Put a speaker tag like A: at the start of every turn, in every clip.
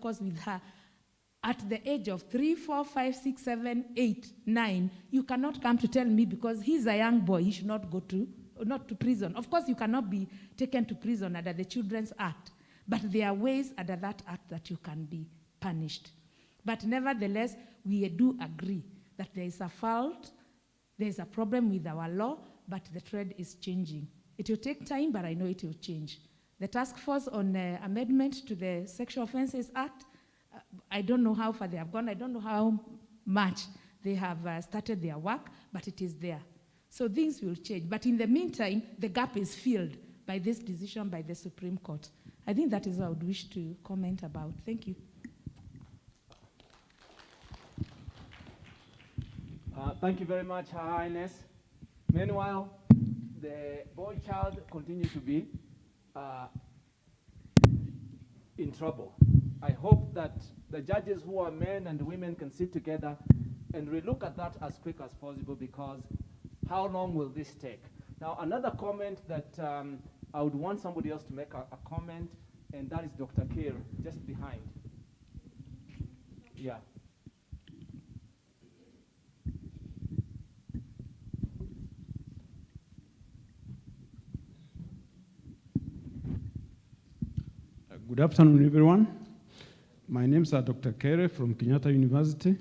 A: course, with her, at the age of 3, 4, 5, 6, 7, 8, 9, you cannot come to tell me because he's a young boy, he should not go to, not to prison. Of course, you cannot be taken to prison under the Children's Act, but there are ways under that act that you can be punished. But nevertheless, we do agree that there is a fault, there is a problem with our law, but the trend is changing. It will take time, but I know it will change. The task force on amendment to the Sexual Offences Act, I don't know how far they have gone. I don't know how much they have started their work, but it is there. So things will change. But in the meantime, the gap is filled by this decision by the Supreme Court. I think that is what I would wish to comment about. Thank you.
B: Thank you very much, Her Highness. Meanwhile, the boy child continues to be in trouble. I hope that the judges who are men and women can sit together and relook at that as quick as possible, because how long will this take? Now, another comment that I would want somebody else to make a comment, and that is Dr. Kir, just behind. Yeah.
C: Good afternoon, everyone. My name is Dr. Kere from Kenyatta University.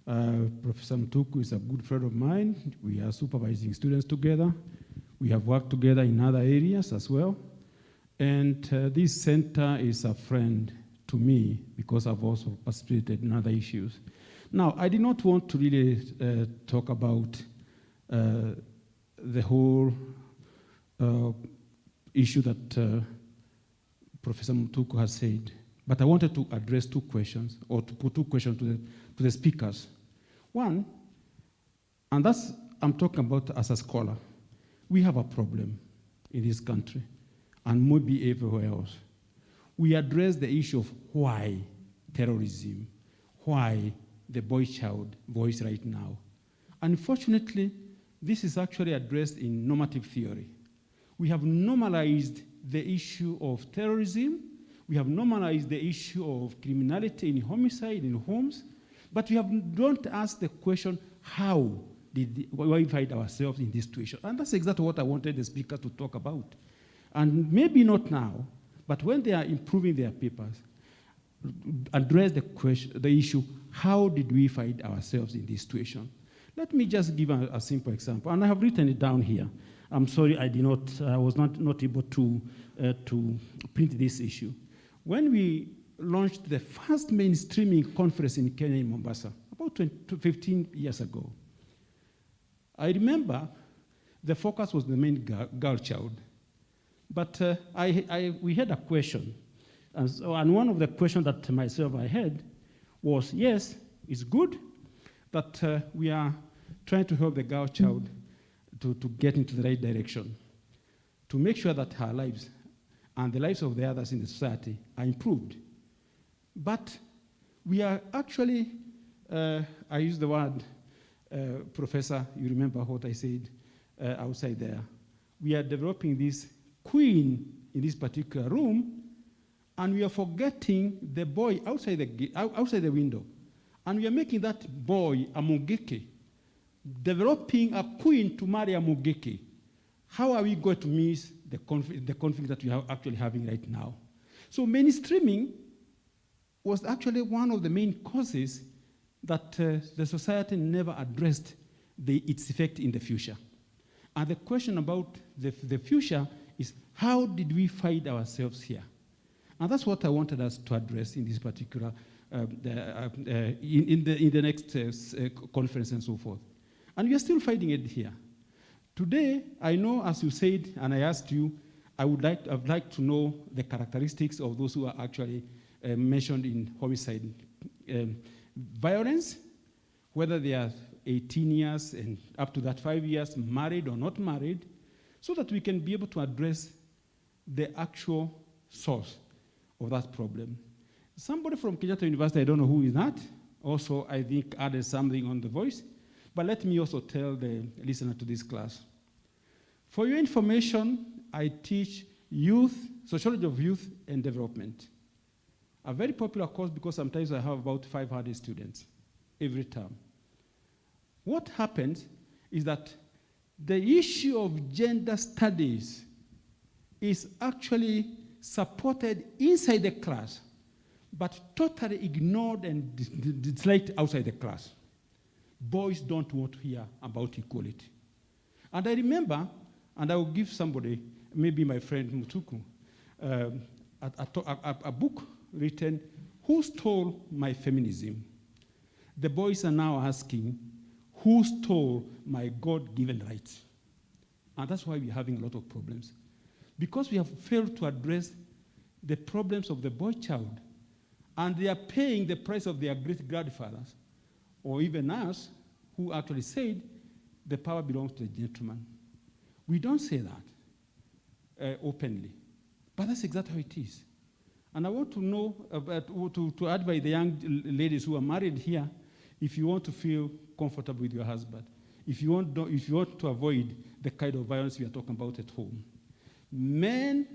C: Professor Mtuku is a good friend of mine. We are supervising students together. We have worked together in other areas as well. And this center is a friend to me because I've also participated in other issues. Now, I did not want to really talk about the whole issue that Professor Mtuku has said, but I wanted to address two questions, or to put two questions to the speakers. One, and that's, I'm talking about as a scholar, we have a problem in this country, and maybe everywhere else. We address the issue of why terrorism, why the boy child voice right now. Unfortunately, this is actually addressed in normative theory. We have normalized the issue of terrorism. We have normalized the issue of criminality in homicide in homes, but we don't ask the question, how did we find ourselves in this situation? And that's exactly what I wanted the speaker to talk about. And maybe not now, but when they are improving their papers, address the question, the issue, how did we find ourselves in this situation? Let me just give a simple example, and I have written it down here. I'm sorry I was not able to print this issue. When we launched the first mainstreaming conference in Kenya in Mombasa, about 15 years ago, I remember the focus was the main girl child. But we had a question, and one of the questions that myself I had was, yes, it's good that we are trying to help the girl child to get into the right direction, to make sure that her lives and the lives of the others in the society are improved. But we are actually, I use the word, Professor, you remember what I said outside there. We are developing this queen in this particular room, and we are forgetting the boy outside the window. And we are making that boy a Mugeke, developing a queen to marry a Mugeke. How are we going to miss the conflict that we are actually having right now? So mainstreaming was actually one of the main causes that the society never addressed its effect in the future. And the question about the future is, how did we find ourselves here? And that's what I wanted us to address in this particular, in the next conference and so forth. And we are still finding it here. Today, I know, as you said, and I asked you, I would like to know the characteristics of those who are actually mentioned in homicide violence, whether they are 18 years and up to that 5 years, married or not married, so that we can be able to address the actual source of that problem. Somebody from Kenyatta University, I don't know who is that, also I think added something on the voice, but let me also tell the listener to this class. For your information, I teach youth, sociology of youth and development. A very popular course because sometimes I have about 500 students every term. What happens is that the issue of gender studies is actually supported inside the class, but totally ignored and disliked outside the class. Boys don't want to hear about equality. And I remember, and I will give somebody, maybe my friend Mutuku, a book written, Who Stole My Feminism? The boys are now asking, who stole my God-given rights? And that's why we're having a lot of problems. Because we have failed to address the problems of the boy child, and they are paying the price of their great-grandfathers, or even us, who actually said the power belongs to the gentleman. We don't say that openly, but that's exactly how it is. And I want to know, to advise the young ladies who are married here, if you want to feel comfortable with your husband, if you want to avoid the kind of violence we are talking about at home. Men,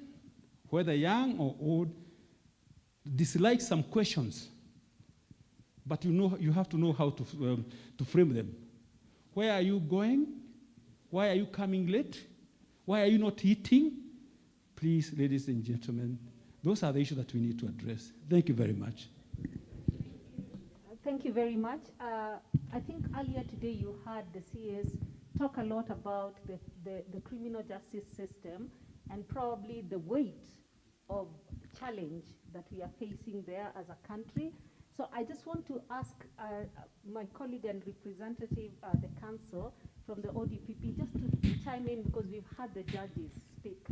C: whether young or old, dislike some questions, but you have to know how to frame them. Where are you going? Why are you coming late? Why are you not eating? Please, ladies and gentlemen, those are the issues that we need to address. Thank you very much.
D: Thank you very much. I think earlier today you heard the CS talk a lot about the criminal justice system and probably the weight of challenge that we are facing there as a country. So I just want to ask my colleague and representative, the council from the ODPP, just to chime in because we've had the judges speak.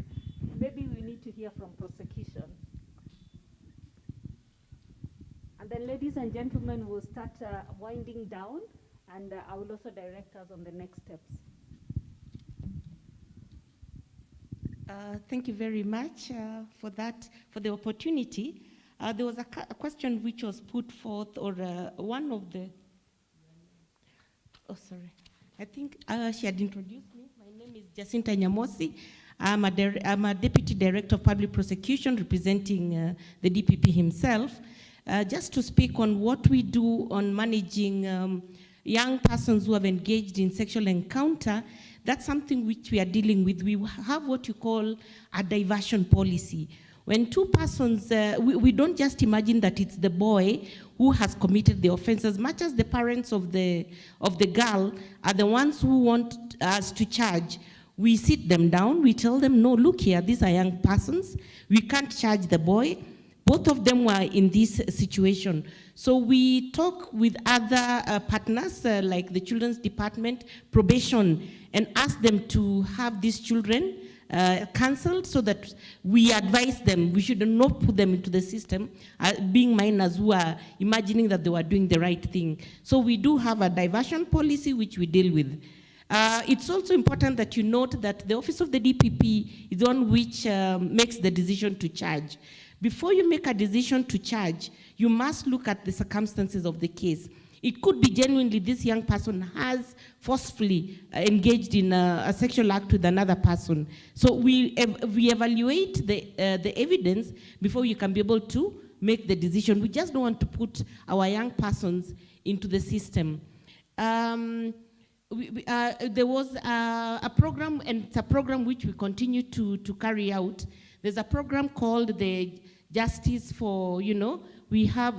D: Maybe we need to hear from prosecution. And then, ladies and gentlemen, we'll start winding down, and I will also direct us on the next steps.
E: Thank you very much for the opportunity. There was a question which was put forth, or one of the, I think she had introduced me. My name is Jacinta Nyamosi. I'm a Deputy Director of Public Prosecution representing the DPP himself. Just to speak on what we do on managing young persons who have engaged in sexual encounter, that's something which we are dealing with. We have what you call a diversion policy. When two persons, we don't just imagine that it's the boy who has committed the offense. As much as the parents of the girl are the ones who want us to charge, we sit them down, we tell them, no, look here, these are young persons. We can't charge the boy. Both of them were in this situation. So we talk with other partners like the Children's Department, probation, and ask them to have these children cancelled so that we advise them. We should not put them into the system being minors who are imagining that they were doing the right thing. So we do have a diversion policy which we deal with. It's also important that you note that the office of the DPP is the one which makes the decision to charge. Before you make a decision to charge, you must look at the circumstances of the case. It could be genuinely this young person has forcefully engaged in a sexual act with another person. So we evaluate the evidence before you can be able to make the decision. We just don't want to put our young persons into the system. There was a program, and it's a program which we continue to carry out. There's a program called the Justice for, we have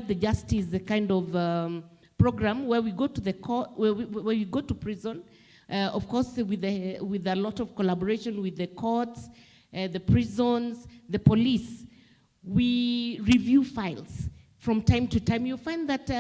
E: the Justice, the kind of program where we go to the court, where we go to prison, of course with a lot of collaboration with the courts, the prisons, the police. We review files from time to time. You find that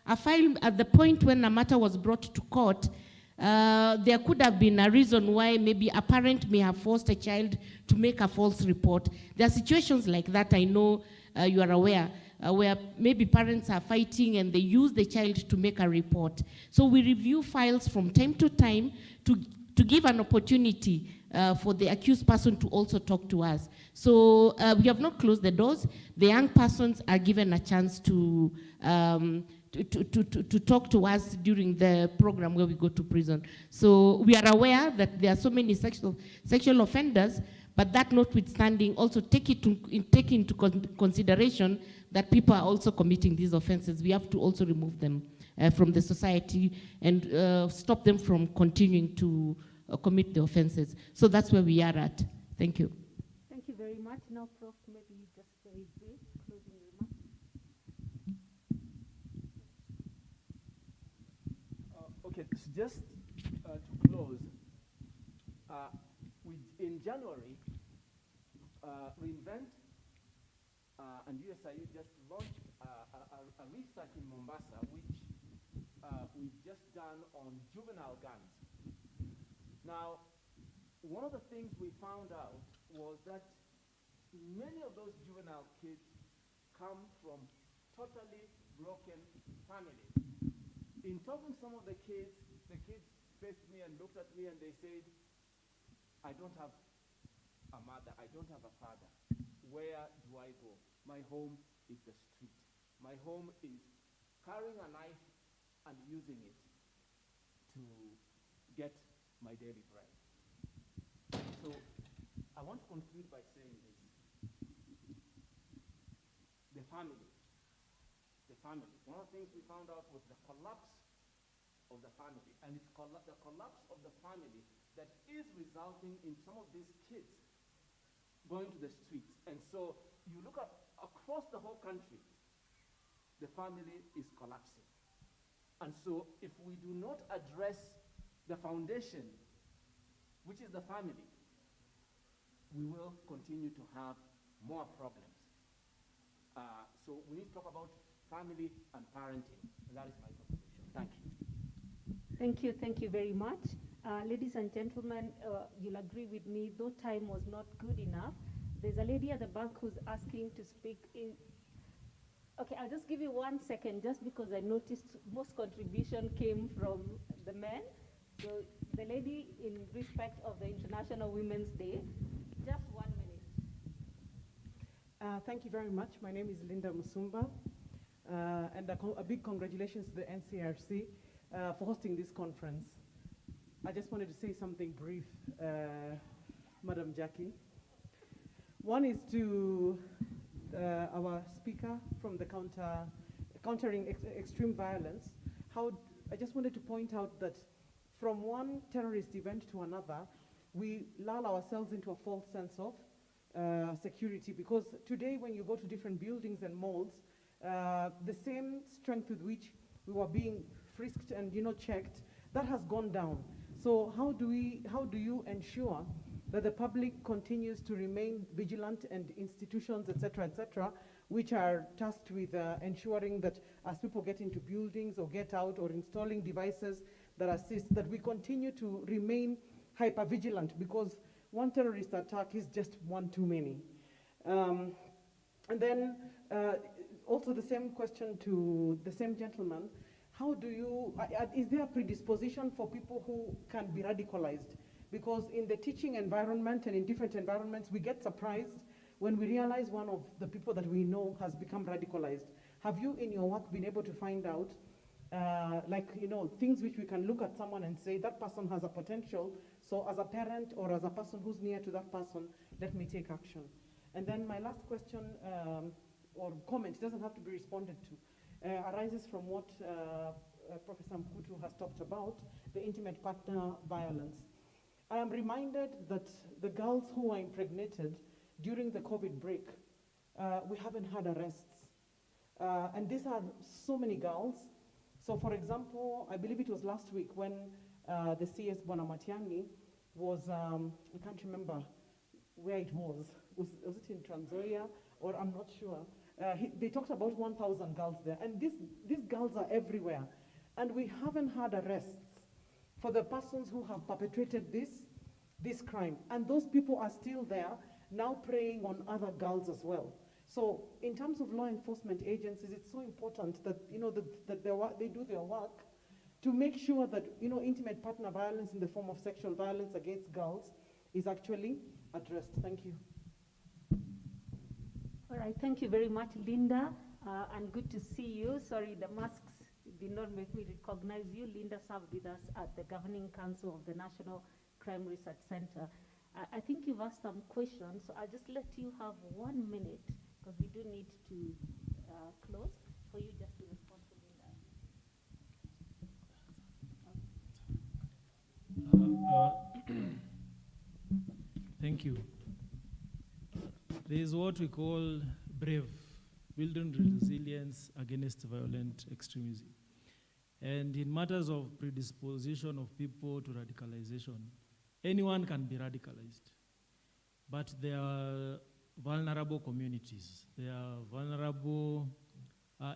E: a file at the point when a matter was brought to court, there could have been a reason why maybe a parent may have forced a child to make a false report. There are situations like that, I know you are aware, where maybe parents are fighting and they use the child to make a report. So we review files from time to time to give an opportunity for the accused person to also talk to us. So we have not closed the doors. The young persons are given a chance to talk to us during the program where we go to prison. So we are aware that there are so many sexual offenders, But that notwithstanding, also take into consideration that people are also committing these offenses. We have to also remove them from the society and stop them from continuing to commit the offenses. So that's where we are at. Thank you.
D: Thank you very much. Now, Prof, maybe just very brief closing remarks.
B: Okay, so just to close, in January, Reinvent and USIU just launched a research in Mombasa, which we've just done on juvenile guns. Now, one of the things we found out was that many of those juvenile kids come from totally broken families. In talking to some of the kids faced me and looked at me and they said, I don't have a mother, I don't have a father. Where do I go? My home is the street. My home is carrying a knife and using it to get my daily bread. So I want to conclude by saying this. The family. One of the things we found out was the collapse of the family, and it's the collapse of the family that is resulting in some of these kids going to the streets. And so you look at across the whole country, the family is collapsing. And so if we do not address the foundation, which is the family, we will continue to have more problems. So we need to talk about family and parenting. And that is my conclusion. Thank you.
D: Thank you very much. Ladies and gentlemen, you'll agree with me, though time was not good enough, there's a lady at the back who's asking to speak in. Okay, I'll just give you 1 second, just because I noticed most contribution came from the men. So the lady, in respect of the International Women's Day, just 1 minute.
F: Thank you very much. My name is Linda Musumba, and a big congratulations to the NCRC for hosting this conference. I just wanted to say something brief, Madam Jackie. One is to our speaker from the countering extreme violence. I just wanted to point out that from one terrorist event to another, we lull ourselves into a false sense of security, because today when you go to different buildings and malls, the same strength with which we were being frisked and checked, that has gone down. So how do you ensure that the public continues to remain vigilant, and institutions, etc., which are tasked with ensuring that as people get into buildings or get out, or installing devices that assist, that we continue to remain hyper-vigilant, because one terrorist attack is just one too many. And then also the same question to the same gentleman, how do you, is there a predisposition for people who can be radicalized? Because in the teaching environment and in different environments, we get surprised when we realize one of the people that we know has become radicalized. Have you in your work been able to find out things which we can look at someone and say, that person has a potential, so as a parent or as a person who's near to that person, let me take action. And then my last question or comment, it doesn't have to be responded to, arises from what Professor Mkutu has talked about, the intimate partner violence. I am reminded that the girls who were impregnated during the COVID break, we haven't had arrests. And these are so many girls. So for example, I believe it was last week when the CS Bonamatiani was, I can't remember where it was. Was it in Trans Nzoia, or I'm not sure. They talked about 1,000 girls there, and these girls are everywhere. And we haven't had arrests for the persons who have perpetrated this crime. And those people are still there, now preying on other girls as well. So in terms of law enforcement agencies, it's so important that, that they do their work to make sure that, intimate partner violence in the form of sexual violence against girls is actually addressed. Thank you.
D: All right, thank you very much, Linda, and good to see you. Sorry, the masks did not make me recognize you. Linda served with us at the Governing Council of the National Crime Research Center. I think you've asked some questions, so I'll just let you have 1 minute, because we do need to close, for you just to respond to Linda.
G: Thank you. There is what we call BRAVE, Building Resilience Against Violent Extremism. And in matters of predisposition of people to radicalization, anyone can be radicalized. But there are vulnerable communities. There are vulnerable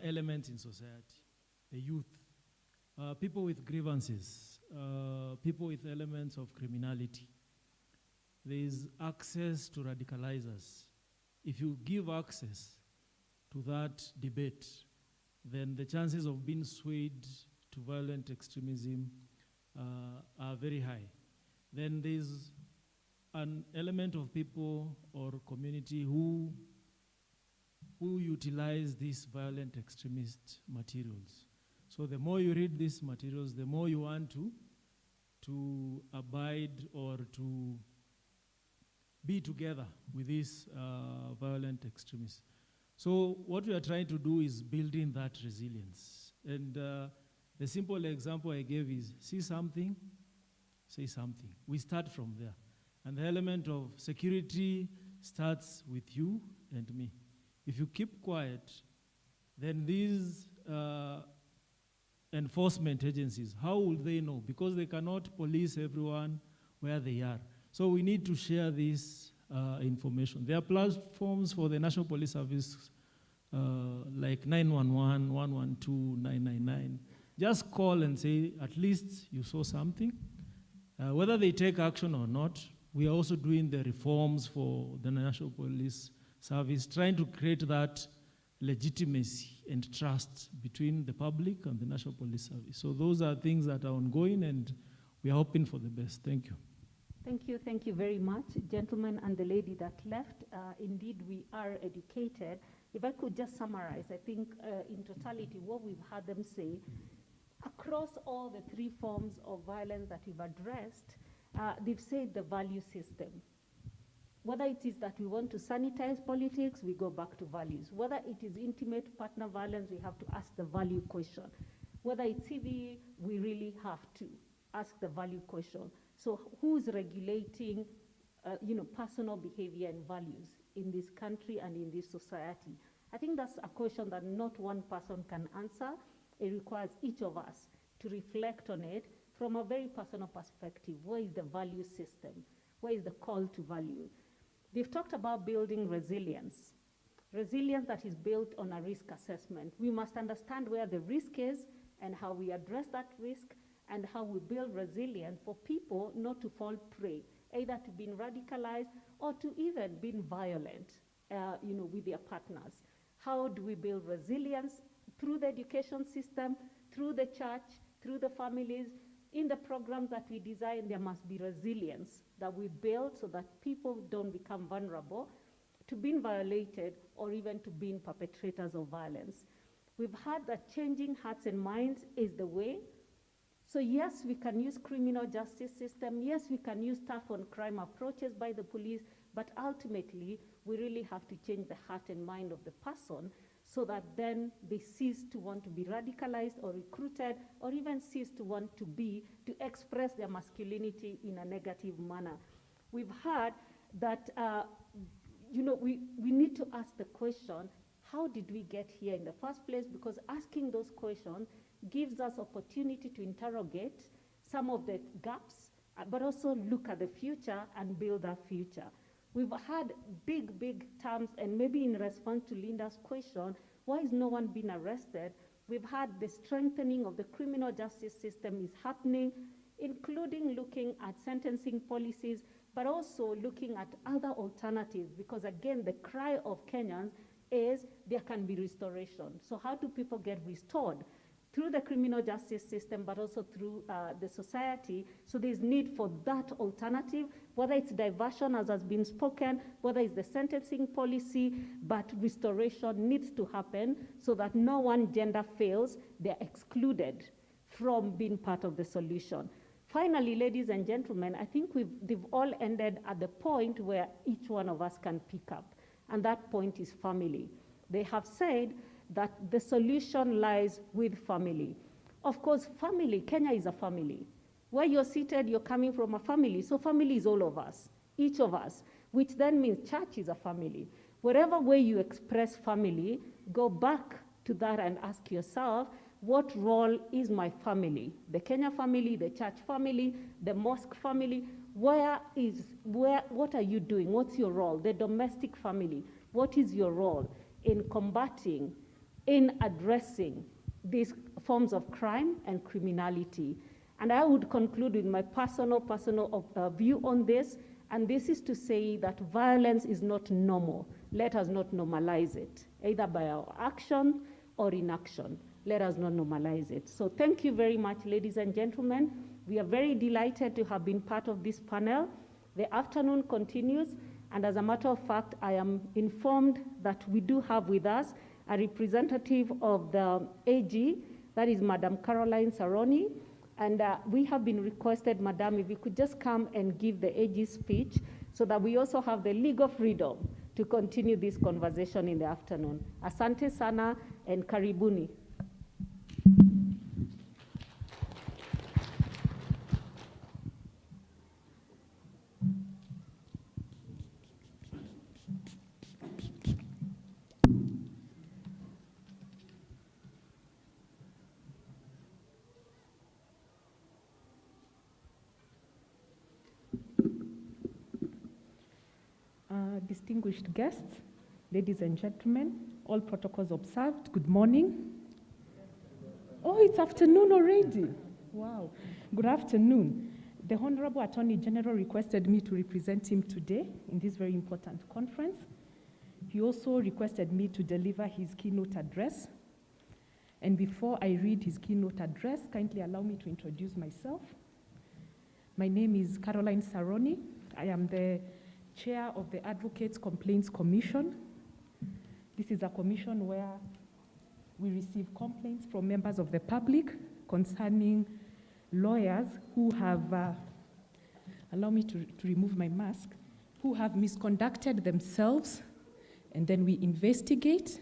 G: elements in society, the youth, people with grievances, people with elements of criminality. There is access to radicalizers. If you give access to that debate, then the chances of being swayed to violent extremism are very high. Then there's an element of people or community who utilize these violent extremist materials. So the more you read these materials, the more you want to abide or to be together with these violent extremists. So what we are trying to do is building that resilience. And the simple example I gave is, see something, say something. We start from there. And the element of security starts with you and me. If you keep quiet, then these enforcement agencies, how will they know? Because they cannot police everyone where they are. So we need to share this information. There are platforms for the National Police Service like 911, 112, 999. Just call and say, at least you saw something. Whether they take action or not, we are also doing the reforms for the National Police Service, trying to create that legitimacy and trust between the public and the National Police Service. So those are things that are ongoing, and we are hoping for the best. Thank you.
D: Thank you very much, gentlemen and the lady that left. Indeed, we are educated. If I could just summarize, I think in totality, what we've had them say, across all the three forms of violence that we've addressed, they've said the value system. Whether it is that we want to sanitize politics, we go back to values. Whether it is intimate partner violence, we have to ask the value question. Whether it's CVE, we really have to ask the value question. So who's regulating personal behavior and values in this country and in this society? I think that's a question that not one person can answer. It requires each of us to reflect on it from a very personal perspective. Where is the value system? Where is the call to value? They've talked about building resilience. Resilience that is built on a risk assessment. We must understand where the risk is and how we address that risk and how we build resilience for people not to fall prey, either to being radicalized or to even being violent, with their partners. How do we build resilience? Through the education system, through the church, through the families. In the programs that we design, there must be resilience that we build so that people don't become vulnerable to being violated or even to being perpetrators of violence. We've heard that changing hearts and minds is the way. So yes, we can use criminal justice system. Yes, we can use tough on crime approaches by the police, but ultimately, we really have to change the heart and mind of the person so that then they cease to want to be radicalized or recruited or even cease to want to express their masculinity in a negative manner. We've heard that, we need to ask the question, how did we get here in the first place? Because asking those questions gives us opportunity to interrogate some of the gaps, but also look at the future and build our future. We've had big terms, and maybe in response to Linda's question, why is no one being arrested? We've had the strengthening of the criminal justice system is happening, including looking at sentencing policies, but also looking at other alternatives, because again, the cry of Kenyans is there can be restoration. So how do people get restored? Through the criminal justice system, but also through the society. So there's need for that alternative, whether it's diversion, as has been spoken, whether it's the sentencing policy, but restoration needs to happen so that no one gender fails, they're excluded from being part of the solution. finally, ladies and gentlemen, I think they've all ended at the point where each one of us can pick up, and that point is family. They have said that the solution lies with family. Of course, family, Kenya is a family. Where you're seated, you're coming from a family, so family is all of us, each of us, which then means church is a family. Wherever way you express family, go back to that and ask yourself, what role is my family? The Kenya family, the church family, the mosque family, what are you doing? What's your role? The domestic family, what is your role in combating, in addressing these forms of crime and criminality? And I would conclude with my personal view on this, and this is to say that violence is not normal. Let us not normalize it, either by our action or inaction. Let us not normalize it. So thank you very much, ladies and gentlemen. We are very delighted to have been part of this panel. The afternoon continues, and as a matter of fact, I am informed that we do have with us a representative of the AG, that is Madam Caroline Saroni, and we have been requested, Madam, if you could just come and give the AG speech so that we also have the legal freedom to continue this conversation in the afternoon. Asante sana and karibuni.
H: Distinguished guests, ladies and gentlemen, all protocols observed, good morning. Oh, it's afternoon already. Wow. Good afternoon. The Honorable Attorney General requested me to represent him today in this very important conference. He also requested me to deliver his keynote address. And before I read his keynote address, kindly allow me to introduce myself. My name is Caroline Saroni. I am the Chair of the Advocates Complaints Commission. This is a commission where we receive complaints from members of the public concerning lawyers who have, allow me to remove my mask, who have misconducted themselves, and then we investigate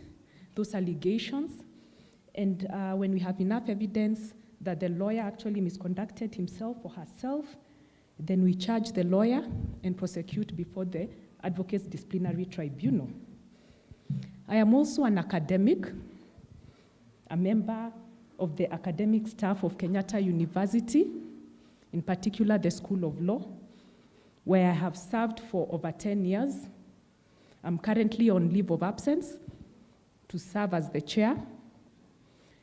H: those allegations. And when we have enough evidence that the lawyer actually misconducted himself or herself, then we charge the lawyer and prosecute before the Advocates Disciplinary Tribunal. I am also an academic, a member of the academic staff of Kenyatta University, in particular the School of Law, where I have served for over 10 years. I'm currently on leave of absence to serve as the chair.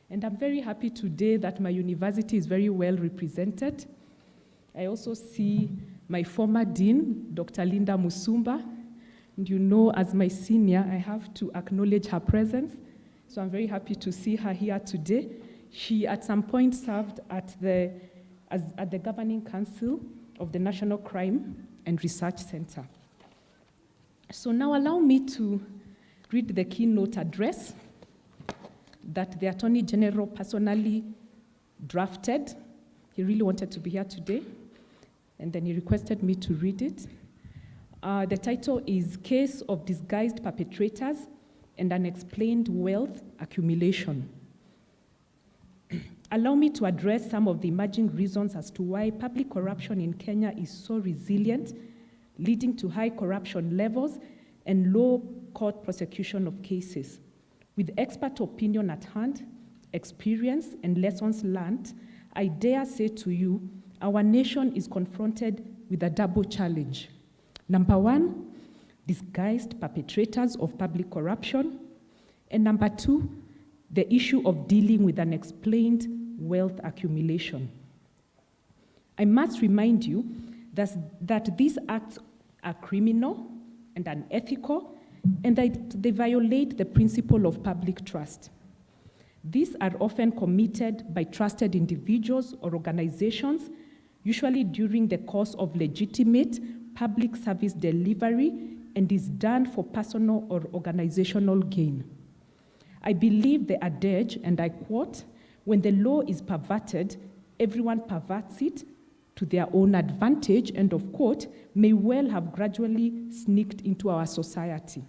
H: And I'm very happy today that my university is very well represented. I also see my former dean, Dr. Linda Musumba. And you know, as my senior, I have to acknowledge her presence. So I'm very happy to see her here today. She, at some point, served at the Governing Council of the National Crime and Research Center. So now allow me to read the keynote address that the Attorney General personally drafted. He really wanted to be here today, and then he requested me to read it. The title is Case of Disguised Perpetrators and Unexplained Wealth Accumulation. Allow me to address some of the emerging reasons as to why public corruption in Kenya is so resilient, leading to high corruption levels and low court prosecution of cases. With expert opinion at hand, experience, and lessons learned, I dare say to you, our nation is confronted with a double challenge. Number one, disguised perpetrators of public corruption. And number two, the issue of dealing with unexplained wealth accumulation. I must remind you that these acts are criminal and unethical, and that they violate the principle of public trust. These are often committed by trusted individuals or organizations, usually during the course of legitimate public service delivery, and is done for personal or organizational gain. I believe the adage, and I quote, "When the law is perverted, everyone perverts it to their own advantage, end of quote, may well have gradually sneaked into our society.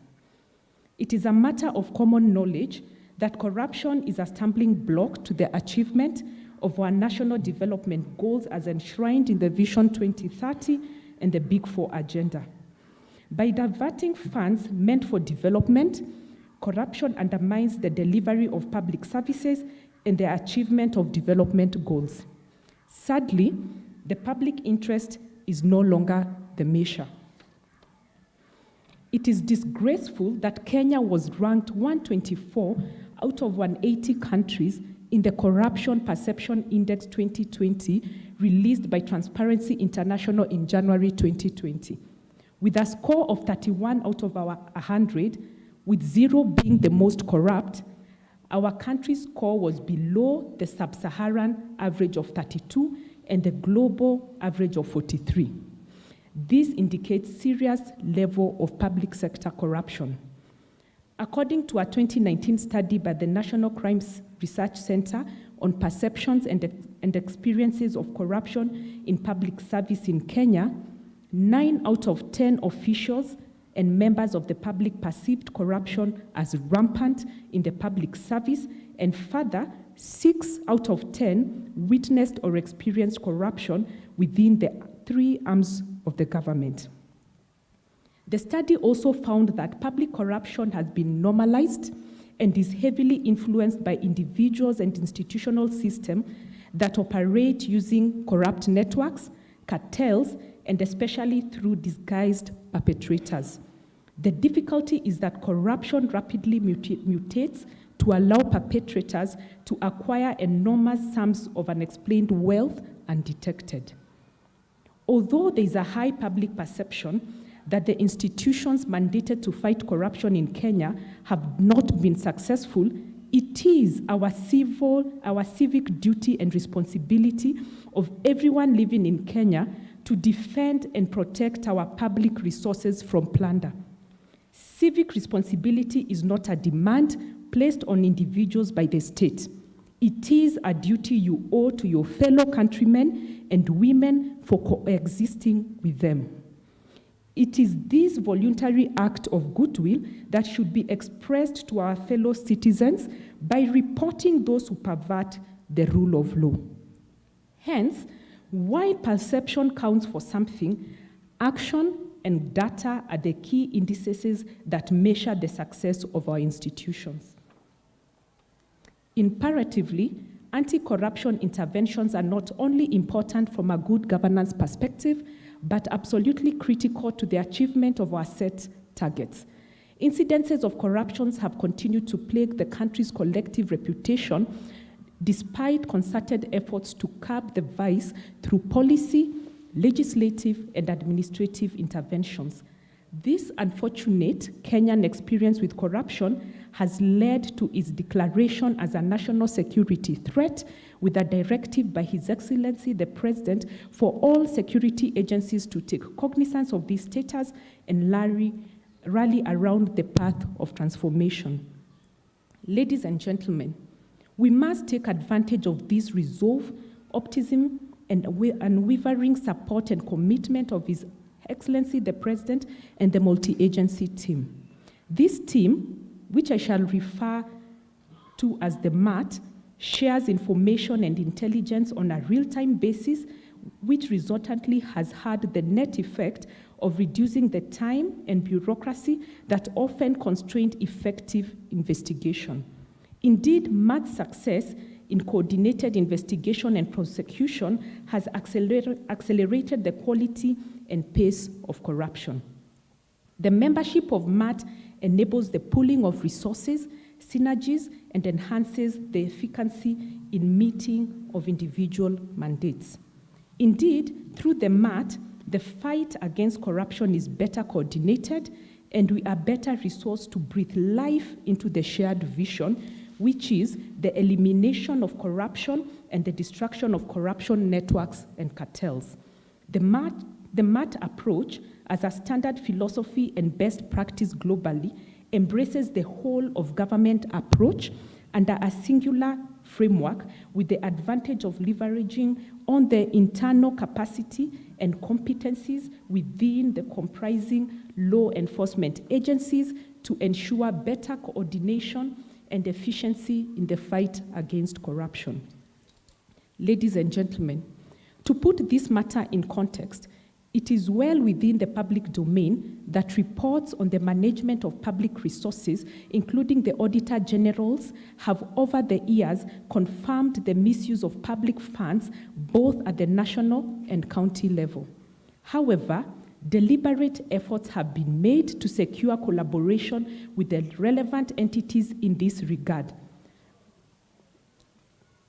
H: It is a matter of common knowledge that corruption is a stumbling block to the achievement of our national development goals as enshrined in the Vision 2030 and the Big Four agenda. By diverting funds meant for development, corruption undermines the delivery of public services and the achievement of development goals. Sadly, the public interest is no longer the measure. It is disgraceful that Kenya was ranked 124 out of 180 countries in the Corruption Perception Index 2020, released by Transparency International in January 2020. With a score of 31 out of our 100, with 0 being the most corrupt, our country's score was below the sub-Saharan average of 32 and the global average of 43. This indicates serious level of public sector corruption. According to a 2019 study by the National Crimes Research Center on perceptions and experiences of corruption in public service in Kenya, 9 out of 10 officials and members of the public perceived corruption as rampant in the public service, and further, 6 out of 10 witnessed or experienced corruption within the 3 arms of the government. The study also found that public corruption has been normalized and is heavily influenced by individuals and institutional systems that operate using corrupt networks, cartels, and especially through disguised perpetrators. The difficulty is that corruption rapidly mutates to allow perpetrators to acquire enormous sums of unexplained wealth undetected. Although there is a high public perception that the institutions mandated to fight corruption in Kenya have not been successful, it is our civic duty and responsibility of everyone living in Kenya to defend and protect our public resources from plunder. Civic responsibility is not a demand placed on individuals by the state. It is a duty you owe to your fellow countrymen and women for coexisting with them. It is this voluntary act of goodwill that should be expressed to our fellow citizens by reporting those who pervert the rule of law. Hence, while perception counts for something, action and data are the key indices that measure the success of our institutions. Imperatively, anti-corruption interventions are not only important from a good governance perspective, but absolutely critical to the achievement of our set targets. Incidences of corruption have continued to plague the country's collective reputation despite concerted efforts to curb the vice through policy, legislative, and administrative interventions. This unfortunate Kenyan experience with corruption has led to its declaration as a national security threat with a directive by His Excellency the President for all security agencies to take cognizance of this status and rally around the path of transformation. Ladies and gentlemen, we must take advantage of this resolve, optimism, and unwavering support and commitment of His Excellency the President and the multi-agency team. This team, which I shall refer to as the MAT, shares information and intelligence on a real-time basis, which resultantly has had the net effect of reducing the time and bureaucracy that often constrain effective investigation. Indeed, MAT's success in coordinated investigation and prosecution has accelerated the quality and pace of corruption. The membership of MAT enables the pooling of resources, synergies, and enhances the efficacy in meeting of individual mandates. Indeed, through the MAT, the fight against corruption is better coordinated, and we are better resourced to breathe life into the shared vision, which is the elimination of corruption and the destruction of corruption networks and cartels. The MAT approach, as a standard philosophy and best practice globally, embraces the whole of government approach under a singular framework with the advantage of leveraging on the internal capacity and competencies within the comprising law enforcement agencies to ensure better coordination and efficiency in the fight against corruption. Ladies and gentlemen, to put this matter in context, it is well within the public domain that reports on the management of public resources, including the Auditor Generals, have over the years confirmed the misuse of public funds both at the national and county level. However, deliberate efforts have been made to secure collaboration with the relevant entities in this regard,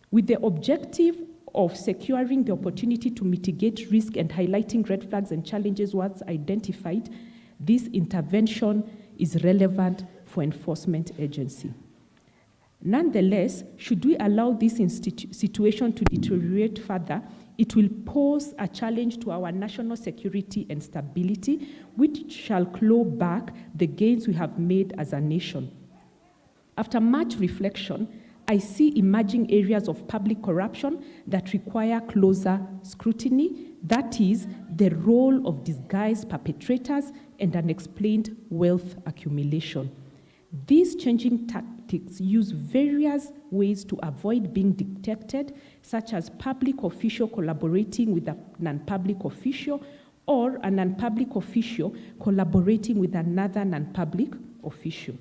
H: with the objective of securing the opportunity to mitigate risk and highlighting red flags and challenges once identified. This intervention is relevant for enforcement agency. Nonetheless, should we allow this situation to deteriorate further, it will pose a challenge to our national security and stability, which shall claw back the gains we have made as a nation. After much reflection, I see emerging areas of public corruption that require closer scrutiny. That is, the role of disguised perpetrators and unexplained wealth accumulation. These changing tactics use various ways to avoid being detected, such as public official collaborating with a non-public official or a non-public official collaborating with another non-public official.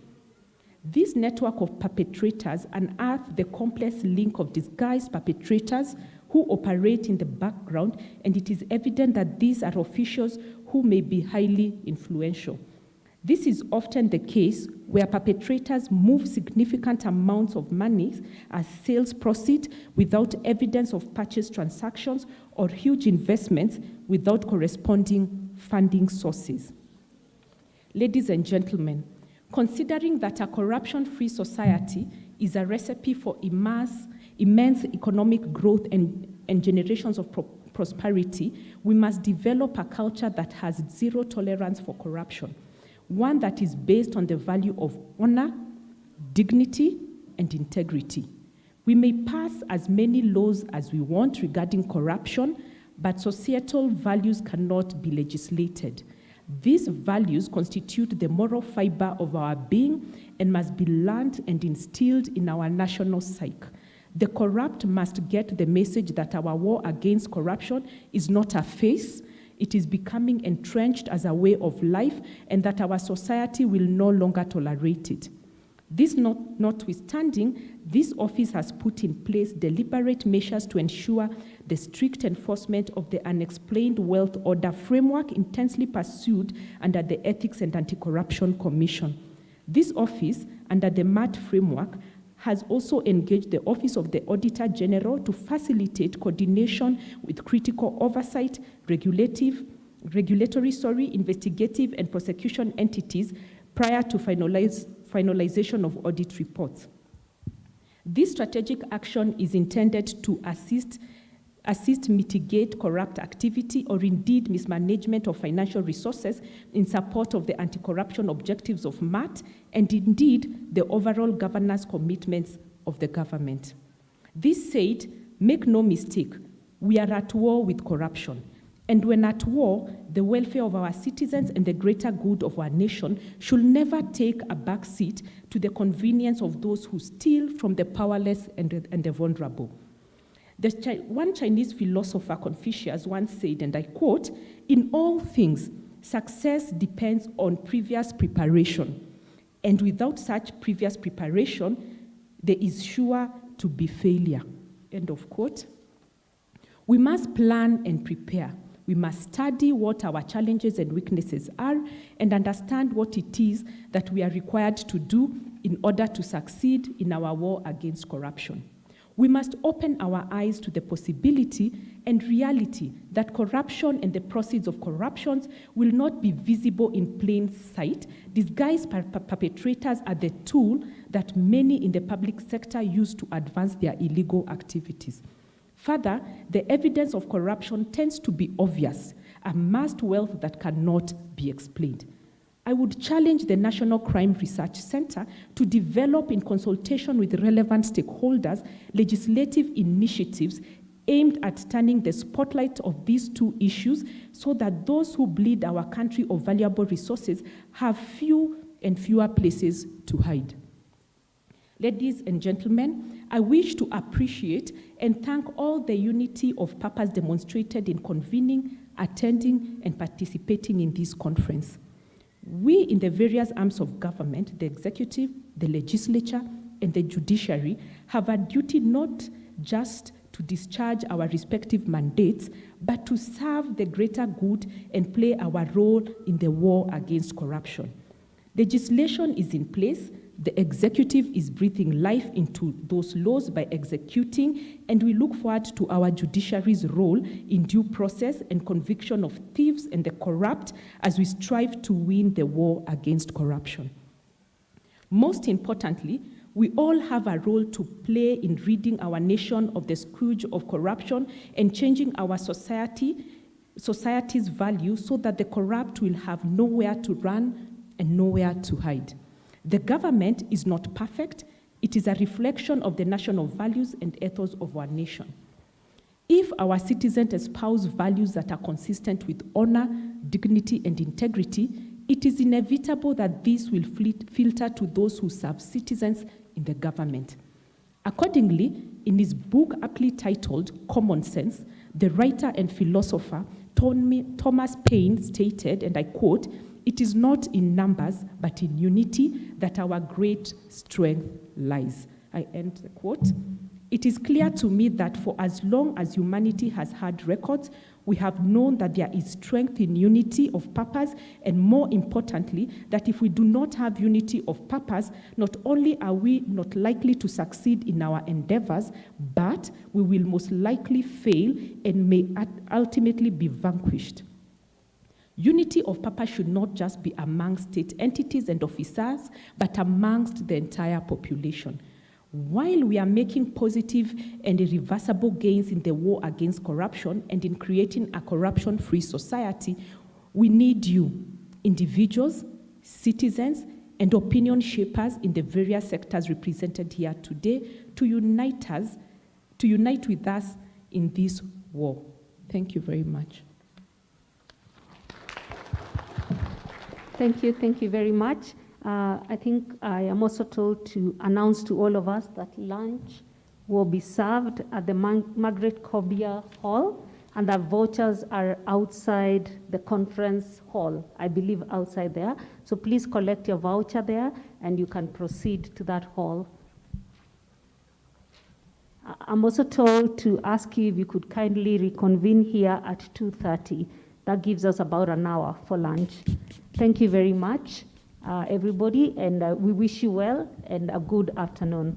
H: This network of perpetrators unearth the complex link of disguised perpetrators who operate in the background, and it is evident that these are officials who may be highly influential. This is often the case where perpetrators move significant amounts of money as sales proceeds without evidence of purchase transactions or huge investments without corresponding funding sources. Ladies and gentlemen, considering that a corruption-free society is a recipe for immense economic growth and generations of prosperity, we must develop a culture that has zero tolerance for corruption, one that is based on the value of honor, dignity, and integrity. We may pass as many laws as we want regarding corruption, but societal values cannot be legislated. These values constitute the moral fiber of our being and must be learned and instilled in our national psyche. The corrupt must get the message that our war against corruption is not a phase, it is becoming entrenched as a way of life, and that our society will no longer tolerate it. This notwithstanding, this office has put in place deliberate measures to ensure the strict enforcement of the unexplained wealth order framework intensely pursued under the Ethics and Anti-Corruption Commission. This office, under the MAT framework, has also engaged the Office of the Auditor General to facilitate coordination with critical oversight, regulatory, investigative, and prosecution entities prior to finalization of audit reports. This strategic action is intended to assist mitigate corrupt activity or indeed mismanagement of financial resources in support of the anti-corruption objectives of MAT and indeed the overall governance commitments of the government. This said, make no mistake, we are at war with corruption. And when at war, the welfare of our citizens and the greater good of our nation should never take a back seat to the convenience of those who steal from the powerless and the vulnerable. One Chinese philosopher, Confucius, once said, and I quote, "In all things, success depends on previous preparation, and without such previous preparation, there is sure to be failure." End of quote. We must plan and prepare. We must study what our challenges and weaknesses are and understand what it is that we are required to do in order to succeed in our war against corruption. We must open our eyes to the possibility and reality that corruption and the proceeds of corruptions will not be visible in plain sight. Disguised perpetrators are the tool that many in the public sector use to advance their illegal activities. Further, the evidence of corruption tends to be obvious, amassed wealth that cannot be explained. I would challenge the National Crime Research Center to develop, in consultation with relevant stakeholders, legislative initiatives aimed at turning the spotlight of these two issues so that those who bleed our country of valuable resources have fewer places to hide. Ladies and gentlemen, I wish to appreciate and thank all the unity of purpose demonstrated in convening, attending, and participating in this conference. We in the various arms of government, the executive, the legislature, and the judiciary, have a duty not just to discharge our respective mandates, but to serve the greater good and play our role in the war against corruption. Legislation is in place, the executive is breathing life into those laws by executing, and we look forward to our judiciary's role in due process and conviction of thieves and the corrupt as we strive to win the war against corruption. Most importantly, we all have a role to play in ridding our nation of the scourge of corruption and changing our society's value so that the corrupt will have nowhere to run and nowhere to hide. The government is not perfect. It is a reflection of the national values and ethos of our nation. If our citizens espouse values that are consistent with honor, dignity, and integrity, it is inevitable that this will filter to those who serve citizens in the government. Accordingly, in his book aptly titled Common Sense, the writer and philosopher Thomas Paine stated, and I quote, "It is not in numbers, but in unity that our great strength lies." I end the quote. It is clear to me that for as long as humanity has had records, we have known that there is strength in unity of purpose, and more importantly, that if we do not have unity of purpose, not only are we not likely to succeed in our endeavors, but we will most likely fail and may ultimately be vanquished. Unity of purpose should not just be among state entities and officers, but amongst the entire population. While we are making positive and irreversible gains in the war against corruption and in creating a corruption-free society, we need you, individuals, citizens, and opinion shapers in the various sectors represented here today to unite with us in this war. Thank you very much.
D: Thank you very much. I think I am also told to announce to all of us that lunch will be served at the Margaret Kobia Hall, and the vouchers are outside the conference hall, I believe outside there. So please collect your voucher there, and you can proceed to that hall. I'm also told to ask you if you could kindly reconvene here at 2:30. That gives us about an hour for lunch. Thank you very much, everybody, and we wish you well and a good afternoon.